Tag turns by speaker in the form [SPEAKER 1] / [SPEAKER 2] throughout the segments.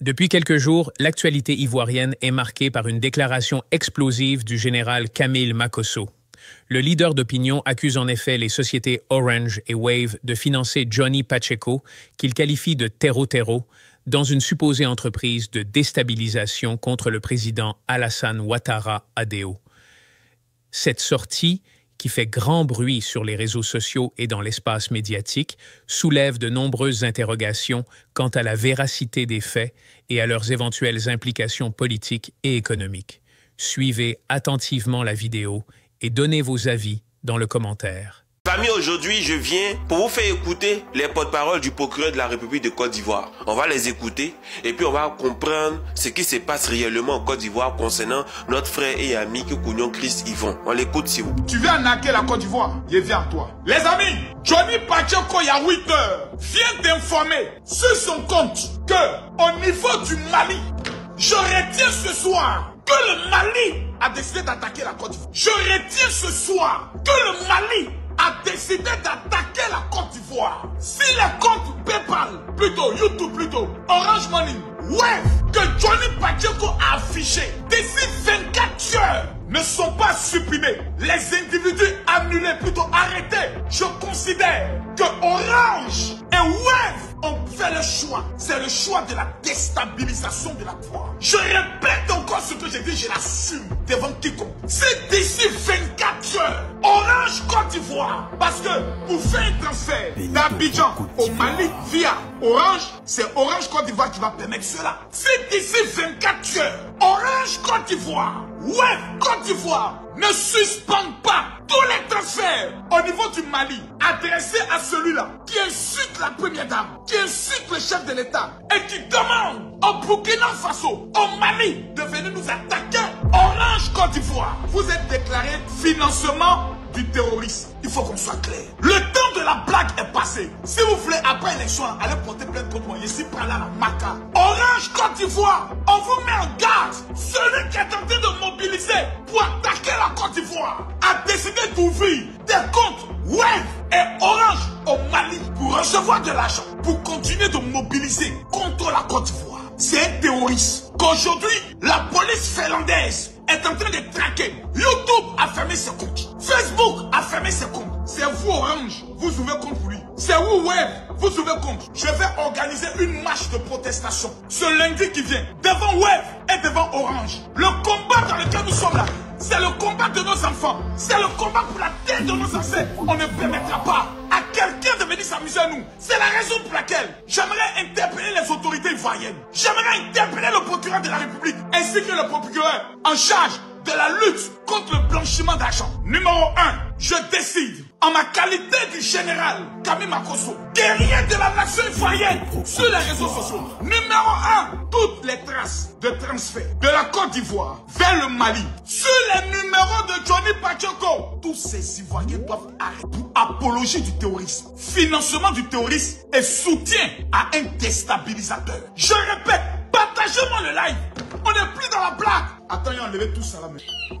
[SPEAKER 1] Depuis quelques jours, l'actualité ivoirienne est marquée par une déclaration explosive du général Camille Makosso. Le leader d'opinion accuse en effet les sociétés Orange et Wave de financer Johnny Pacheco, qu'il qualifie de terreau-terreau, dans une supposée entreprise de déstabilisation contre le président Alassane Ouattara Adéo. Cette sortie, qui fait grand bruit sur les réseaux sociaux et dans l'espace médiatique, soulève de nombreuses interrogations quant à la véracité des faits et à leurs éventuelles implications politiques et économiques. Suivez attentivement la vidéo et donnez vos avis dans le commentaire.
[SPEAKER 2] Famille, aujourd'hui, je viens pour vous faire écouter les porte-paroles du procureur de la République de Côte d'Ivoire. On va les écouter et puis on va comprendre ce qui se passe réellement en Côte d'Ivoire concernant notre frère et ami que Kounion Chris Yvon. On l'écoute si vous.
[SPEAKER 3] Tu veux arnaquer la Côte d'Ivoire? Je viens à toi. Les amis, Johnny Pacheco, il y a 8 heures, vient d'informer sur son compte que au niveau du Mali, je retiens ce soir que le Mali a décidé d'attaquer la Côte d'Ivoire. Je retiens ce soir que le Mali a décidé d'attaquer la Côte d'Ivoire. Si les comptes PayPal, plutôt YouTube, plutôt Orange Money, Wave, que Johnny Pacheco a affiché d'ici 24 heures ne sont pas supprimés, les individus annulés, plutôt arrêtés, je considère que Orange et Wave ont fait le choix. C'est le choix de la déstabilisation de la voie. Je répète encore ce que j'ai dit, je l'assume devant quiconque. C'est d'ici 24 heures, Orange Côte d'Ivoire, parce que pour faire un transfert d'Abidjan au Mali via Orange, c'est Orange Côte d'Ivoire qui va permettre cela. C'est d'ici 24 heures, Orange Côte d'Ivoire, Wave Côte d'Ivoire ne suspend pas tous les transferts au niveau du Mali adressés à celui-là qui insulte la première dame, qui insulte le chef de l'État et qui demande au Burkina Faso, au Mali, de venir nous attaquer. Orange Côte d'Ivoire, vous êtes déclaré financement du terrorisme. Il faut qu'on soit clair. Le temps de la blague est passé. Si vous voulez, après l'élection, allez porter plainte contre moi. Ici, par là, la maca. Orange Côte d'Ivoire, on vous met en garde. Celui qui est tenté de mobiliser pour attaquer la Côte d'Ivoire a décidé d'ouvrir des comptes Wave et Orange au Mali pour recevoir de l'argent, pour continuer de mobiliser contre la Côte d'Ivoire. C'est un terroriste qu'aujourd'hui, la police finlandaise est en train de traquer. YouTube a fermé ses comptes. Facebook a fermé ses comptes. C'est vous Orange, vous ouvrez compte pour lui. C'est vous Wave, vous ouvrez compte. Je vais organiser une marche de protestation ce lundi qui vient, devant Wave et devant Orange. Le combat dans lequel nous sommes là, c'est le combat de nos enfants. C'est le combat pour la terre de nos ancêtres. On ne permettra pas à quelqu'un de venir s'amuser à nous. C'est la raison pour laquelle j'aimerais interpeller les autorités ivoiriennes. J'aimerais interpeller le procureur de la République ainsi que le procureur en charge de la lutte contre le blanchiment d'argent. Numéro 1, je décide, en ma qualité du général Camille Makosso, guerrier de la nation ivoirienne sur les réseaux sociaux. Numéro 1, toutes les traces de transfert de la Côte d'Ivoire vers le Mali sur les numéros de Johnny Pacheco. Tous ces Ivoiriens doivent arrêter pour apologie du terrorisme, financement du terrorisme et soutien à un déstabilisateur. Je répète, partagez-moi le live. On n'est plus dans la blague. Attends, il a enlevé tout ça là.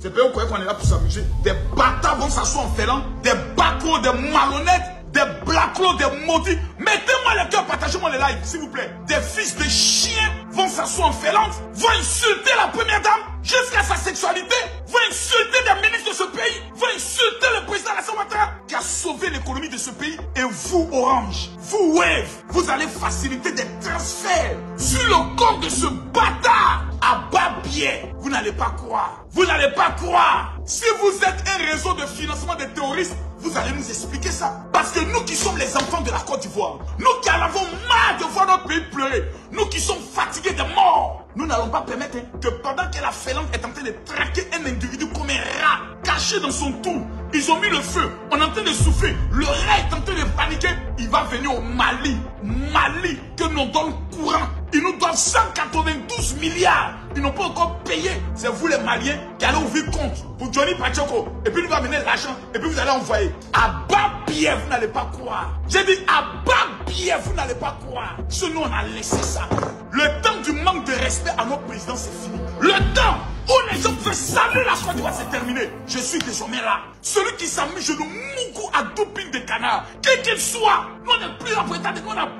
[SPEAKER 3] C'est pas vous croyez qu'on est là pour s'amuser. Des bâtards vont s'asseoir en failant, des bâclos, des malhonnêtes, des blaclos, des maudits. Mettez-moi le cœur, partagez-moi le live, s'il vous plaît. Des fils de chiens vont s'asseoir en failant, vont insulter la première dame jusqu'à sa sexualité, vont insulter des ministres de ce pays, vont insulter le président Alassane Ouattara qui a sauvé l'économie de ce pays. Et vous, Orange, vous, Wave, vous allez faciliter des transferts sur le compte de ce bâtard à bas biais. Vous n'allez pas croire. Vous n'allez pas croire. Si vous êtes un réseau de financement des terroristes, vous allez nous expliquer ça. Parce que nous qui sommes les enfants de la Côte d'Ivoire, nous qui en avons marre de voir notre pays pleurer, nous qui sommes fatigués de mort, nous n'allons pas permettre que pendant que la Finlande est en train de traquer un individu comme un rat, caché dans son trou, ils ont mis le feu, on est en train de souffler, le rat est en train de paniquer, il va venir au Mali, que nous donne courant. Ils nous donnent 192 milliards. Ils n'ont pas encore payé. C'est vous les Maliens qui allez ouvrir compte pour Johnny Pacheco. Et puis il va amener l'argent. Et puis vous allez envoyer. À bas billet, vous n'allez pas croire. J'ai dit à bas billet, vous n'allez pas croire. Sinon on a laissé ça. Le temps du manque de respect à notre président, c'est fini. Le temps où les gens peuvent saluer la Côte d'Ivoire, c'est terminé. Je suis désormais là. Celui qui s'amuse, je nous moukou à doping de canard. Quel qu'il soit, nous on n'est plus dans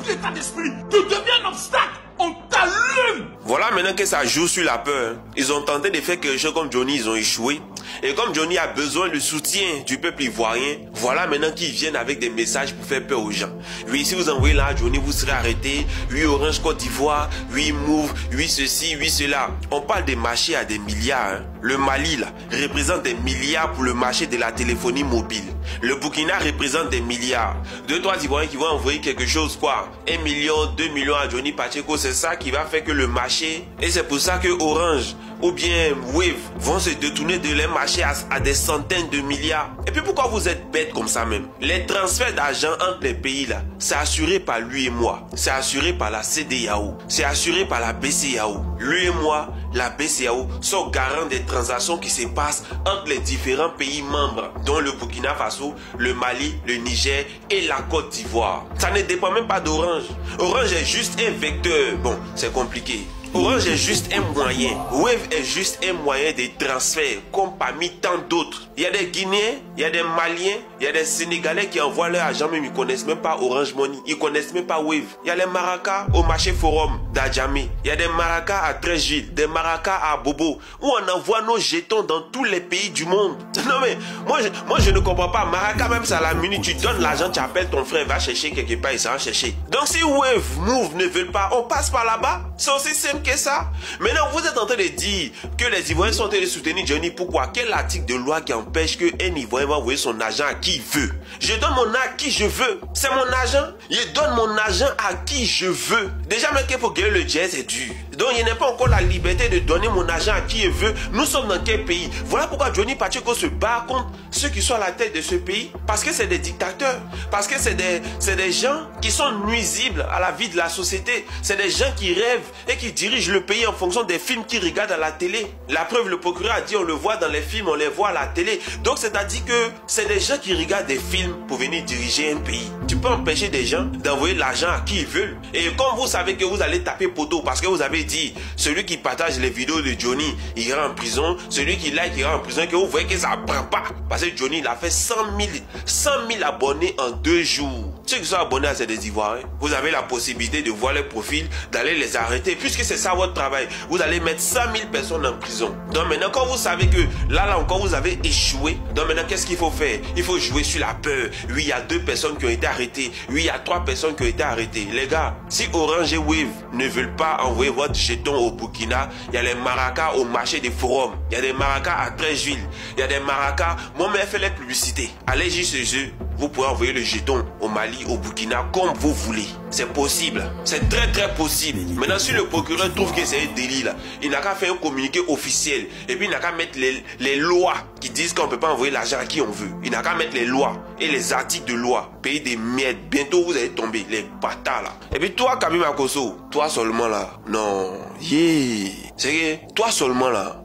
[SPEAKER 3] l'état d'esprit. Tu deviens un obstacle. On t'allume
[SPEAKER 2] maintenant que ça joue sur la peur, ils ont tenté de faire quelque chose comme Johnny, ils ont échoué. Et comme Johnny a besoin de soutien du peuple ivoirien, voilà maintenant qu'ils viennent avec des messages pour faire peur aux gens. Oui, si vous envoyez là Johnny, vous serez arrêté. Oui, Orange Côte d'Ivoire. Oui, Move. Oui, ceci, oui, cela. On parle des marchés à des milliards. Hein. Le Mali, là, représente des milliards pour le marché de la téléphonie mobile. Le Burkina représente des milliards. 2-3 Ivoiriens qui vont envoyer quelque chose, quoi. 1 million, 2 millions à Johnny Pacheco, c'est ça qui va faire que le marché... Et c'est pour ça que Orange ou bien Wave vont se détourner de les marchés à des centaines de milliards. Et puis pourquoi vous êtes bêtes comme ça même? Les transferts d'argent entre les pays là, c'est assuré par lui et moi. C'est assuré par la CEDEAO. C'est assuré par la BCEAO. Lui et moi, la BCEAO sont garants des transactions qui se passent entre les différents pays membres, dont le Burkina Faso, le Mali, le Niger et la Côte d'Ivoire. Ça ne dépend même pas d'Orange. Orange est juste un vecteur. Bon, c'est compliqué. Orange est juste un moyen. Wave est juste un moyen de transfert, comme parmi tant d'autres. Il y a des Guinéens, il y a des Maliens, il y a des Sénégalais qui envoient leur argent, mais ils ne connaissent même pas Orange Money. Ils ne connaissent même pas Wave. Il y a les maracas au marché Forum d'Adjamé. Il y a des maracas à Treichville, des maracas à Bobo, où on envoie nos jetons dans tous les pays du monde. Non mais, moi je ne comprends pas. Maraca, même ça à la minute, tu donnes l'argent, tu appelles ton frère, va chercher quelque part, il s'en chercher. Donc si Wave, Move ne veulent pas, on passe par là-bas. C'est aussi simple que ça. Maintenant, vous êtes en train de dire que les Ivoiriens sont en train de soutenir Johnny. Pourquoi? Quel article de loi qui empêche qu'un Ivoirien va envoyer son argent à qui il veut? Je donne mon argent à qui je veux. C'est mon argent. Je donne mon argent à qui je veux. Déjà, même qu'il faut gagner le jazz, c'est dur. Donc, il n'y a pas encore la liberté de donner mon argent à qui je veux. Nous sommes dans quel pays? Voilà pourquoi Johnny Pacheco se bat contre ceux qui sont à la tête de ce pays. Parce que c'est des dictateurs. Parce que c'est des gens qui sont nuisibles à la vie de la société. C'est des gens qui rêvent et qui dirigent le pays en fonction des films qu'ils regardent à la télé. La preuve, le procureur a dit on le voit dans les films, on les voit à la télé. Donc, c'est-à-dire que c'est des gens qui regardent des films pour venir diriger un pays. Tu peux empêcher des gens d'envoyer l'argent à qui ils veulent. Et comme vous savez que vous allez taper poteau parce que vous avez dit celui qui partage les vidéos de Johnny ira en prison, celui qui like ira en prison, que vous voyez que ça ne prend pas. Parce que Johnny il a fait 100 000 abonnés en 2 jours. Ceux qui sont abonnés à ces des Ivoiriens, vous avez la possibilité de voir les profils, d'aller les arrêter. Puisque c'est ça votre travail, vous allez mettre 100 000 personnes en prison. Donc maintenant, quand vous savez que là encore vous avez échoué, donc maintenant qu'est-ce qu'il faut faire? Il faut jouer sur la peur. Oui, il y a 2 personnes qui ont été arrêtées. Oui, il y a 3 personnes qui ont été arrêtées. Les gars, si Orange et Wave ne veulent pas envoyer votre jeton au Burkina, il y a les maracas au marché des forums. Il y a des maracas à Treichville. Il y a des maracas. Moi-même, fait les publicités. Allez juste chez eux. Vous pouvez envoyer le jeton au Mali, au Burkina, comme vous voulez. C'est possible. C'est très très possible. Maintenant, si le procureur trouve que c'est un délit, là, il n'a qu'à faire un communiqué officiel. Et puis, il n'a qu'à mettre les lois qui disent qu'on ne peut pas envoyer l'argent à qui on veut. Il n'a qu'à mettre les lois et les articles de loi. Pays des miettes. Bientôt, vous allez tomber. Les bâtards, là. Et puis, toi, Kabi Makosso, toi seulement, là. Non. Yeah. C'est que, toi seulement, là.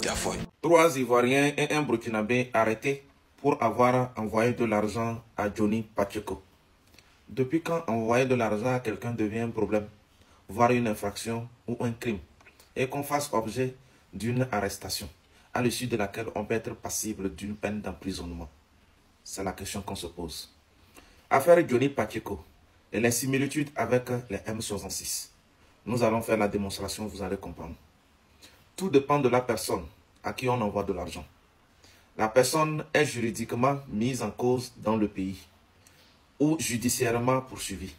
[SPEAKER 2] T'as foi.
[SPEAKER 4] 3 Ivoiriens et un Burkinabé arrêtés pour avoir envoyé de l'argent à Johnny Pacheco. Depuis quand envoyer de l'argent à quelqu'un devient un problème, voire une infraction ou un crime, et qu'on fasse objet d'une arrestation, à l'issue de laquelle on peut être passible d'une peine d'emprisonnement? C'est la question qu'on se pose. Affaire Johnny Pacheco et les similitudes avec les M66. Nous allons faire la démonstration, vous allez comprendre. Tout dépend de la personne à qui on envoie de l'argent. La personne est juridiquement mise en cause dans le pays ou judiciairement poursuivie.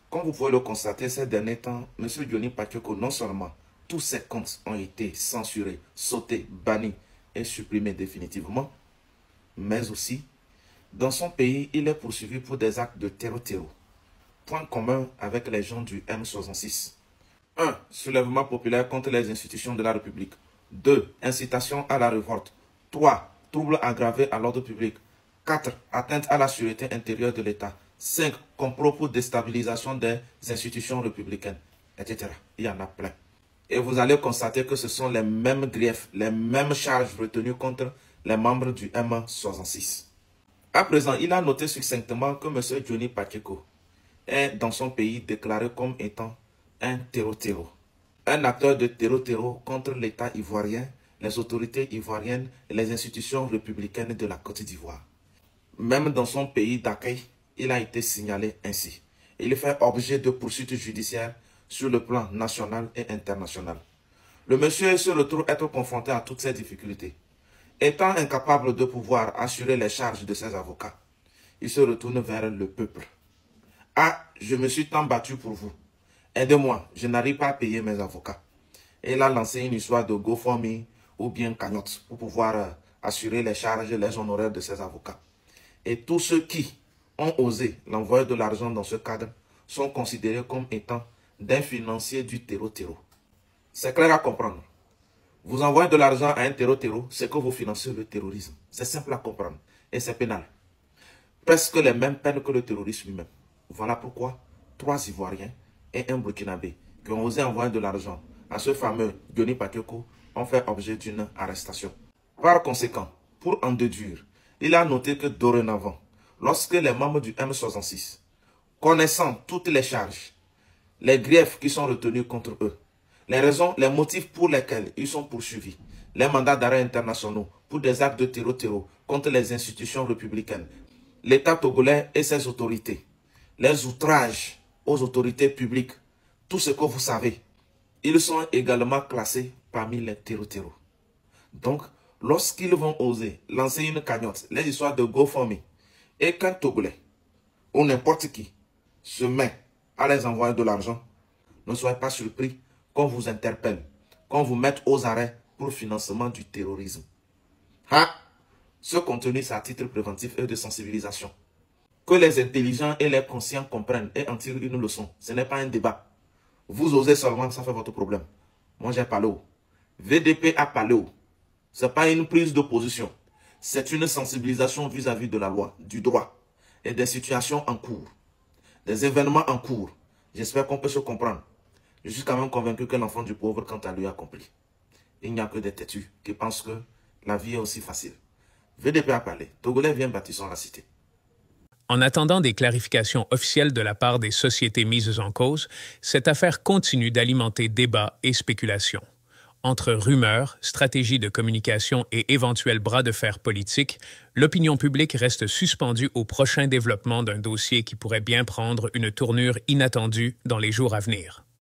[SPEAKER 4] Comme vous pouvez le constater, ces derniers temps, M. Johnny Pacheco, non seulement tous ses comptes ont été censurés, sautés, bannis et supprimés définitivement, mais aussi, dans son pays, il est poursuivi pour des actes de terreau. Point commun avec les gens du M66. 1. Soulèvement populaire contre les institutions de la République. 2. Incitation à la révolte. 3. Troubles aggravés à l'ordre public. 4. Atteinte à la sûreté intérieure de l'État. 5. Complot pour déstabilisation des institutions républicaines, etc. Il y en a plein. Et vous allez constater que ce sont les mêmes griefs, les mêmes charges retenues contre les membres du M66. À présent, il a noté succinctement que M. Johnny Pacheco est dans son pays déclaré comme étant un terreau. Un acteur de terreau contre l'État ivoirien, les autorités ivoiriennes et les institutions républicaines de la Côte d'Ivoire. Même dans son pays d'accueil, il a été signalé ainsi. Il fait objet de poursuites judiciaires sur le plan national et international. Le monsieur se retrouve être confronté à toutes ces difficultés. Étant incapable de pouvoir assurer les charges de ses avocats, il se retourne vers le peuple. « Ah, je me suis tant battu pour vous. Aidez-moi, je n'arrive pas à payer mes avocats. » Et il a lancé une histoire de GoFundMe ou bien cagnotte pour pouvoir assurer les charges et les honoraires de ses avocats. Et tous ceux qui ont osé l'envoyer de l'argent dans ce cadre sont considérés comme étant des financiers du terreau-terreau. C'est clair à comprendre. Vous envoyez de l'argent à un terreau-terreau, c'est que vous financez le terrorisme. C'est simple à comprendre et c'est pénal. Presque les mêmes peines que le terrorisme lui-même. Voilà pourquoi 3 Ivoiriens et un Burkinabé qui ont osé envoyer de l'argent à ce fameux Johnny Pacheco ont fait objet d'une arrestation. Par conséquent, pour en déduire, il a noté que dorénavant, lorsque les membres du M66, connaissant toutes les charges, les griefs qui sont retenus contre eux, les raisons, les motifs pour lesquels ils sont poursuivis, les mandats d'arrêt internationaux pour des actes de terreau contre les institutions républicaines, l'État togolais et ses autorités, les outrages aux autorités publiques, tout ce que vous savez, ils sont également classés parmi les terreau. Donc, lorsqu'ils vont oser lancer une cagnotte, les histoires de GoFundMe, et qu'un Togolais ou n'importe qui se met à les envoyer de l'argent, ne soyez pas surpris qu'on vous interpelle, qu'on vous mette aux arrêts pour financement du terrorisme. Ah, ce contenu, c'est à titre préventif et de sensibilisation. Que les intelligents et les conscients comprennent et en tirent une leçon. Ce n'est pas un débat. Vous osez seulement, ça fait votre problème. Moi, j'ai parlé haut. VDP a parlé haut. Ce n'est pas une prise de position. C'est une sensibilisation vis-à-vis de la loi, du droit et des situations en cours, des événements en cours. J'espère qu'on peut se comprendre. Je suis quand même convaincu que l'enfant du pauvre, quant à lui, a compris. Il n'y a que des têtus qui pensent que la vie est aussi facile. VDP a parlé. Togolais vient bâtissons la cité.
[SPEAKER 1] En attendant des clarifications officielles de la part des sociétés mises en cause, cette affaire continue d'alimenter débats et spéculations. Entre rumeurs, stratégies de communication et éventuels bras de fer politiques, l'opinion publique reste suspendue au prochain développement d'un dossier qui pourrait bien prendre une tournure inattendue dans les jours à venir.